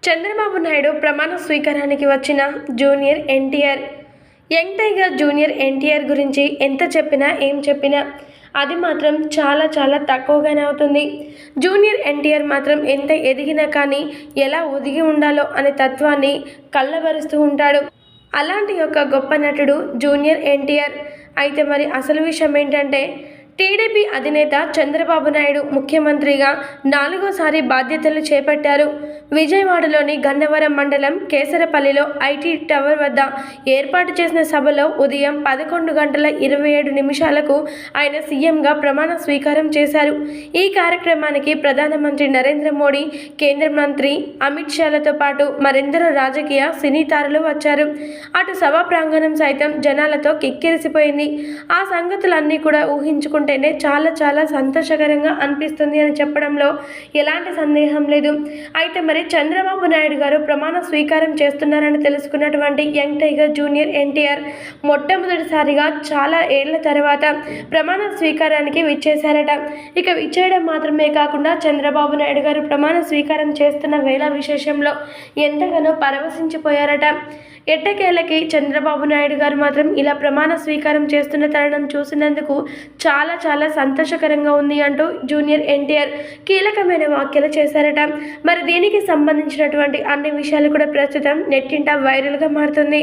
చంద్రబాబు నాయుడు ప్రమాణ స్వీకారానికి వచ్చిన junior NTR. Young tiger junior NTR గురించి ఎంత చెప్పినా ఏం చెప్పినా అది మాత్రం చాలా చాలా తక్కువగానే అవుతుంది. జూనియర్ ఎన్టీఆర్ మాత్రం ఎంత ఎదిగినా కానీ ఎలా ఒదిగి ఉండాలో అనే తత్వాన్ని కళ్ళబరుస్తూ ఉంటాడు. అలాంటి ఒక గొప్ప నటుడు జూనియర్ ఎన్టీఆర్. అయితే మరి అసలు విషయం ఏంటంటే, టీడీపీ అధినేత చంద్రబాబు నాయుడు ముఖ్యమంత్రిగా 4వసారి బాధ్యతలు చేపట్టారు. విజయవాడలోని గన్నవరం మండలం కేసరపల్లిలో ఐటీ టవర్ వద్ద ఏర్పాటు చేసిన సభలో ఉదయం 11:27 ఆయన సీఎంగా ప్రమాణ స్వీకారం చేశారు. ఈ కార్యక్రమానికి ప్రధానమంత్రి నరేంద్ర మోడీ, కేంద్ర మంత్రి అమిత్ షాలతో పాటు మరెందరో రాజకీయ సినీ తారలు వచ్చారు. అటు సభా ప్రాంగణం సైతం జనాలతో కిక్కిరిసిపోయింది. ఆ సంగతులన్నీ కూడా ఊహించుకుంటేనే చాలా చాలా సంతోషకరంగా అనిపిస్తుంది అని చెప్పడంలో ఎలాంటి సందేహం లేదు. అయితే మరి చంద్రబాబు నాయుడు గారు ప్రమాణ స్వీకారం చేస్తున్నారని తెలుసుకున్నటువంటి యంగ్ టైగర్ జూనియర్ ఎన్టీఆర్ మొట్టమొదటిసారిగా చాలా ఏళ్ల తర్వాత ప్రమాణ స్వీకారానికి విచ్చేశారట. ఇక విచ్చేయడం మాత్రమే కాకుండా చంద్రబాబు నాయుడు గారు ప్రమాణ స్వీకారం చేస్తున్న వేళ విశేషంలో ఎంతగానో పరవశించిపోయారట. ఎట్టకేలకి చంద్రబాబు నాయుడు గారు మాత్రం ఇలా ప్రమాణ స్వీకారం చేస్తున్న తరుణం చూసినందుకు చాలా చాలా సంతోషకరంగా ఉంది అంటూ జూనియర్ ఎన్టీఆర్ కీలకమైన వ్యాఖ్యలు చేశారట. మరి దీనికి సంబంధించినటువంటి అన్ని విషయాలు కూడా ప్రస్తుతం నెట్టింట వైరల్గా మారుతుంది.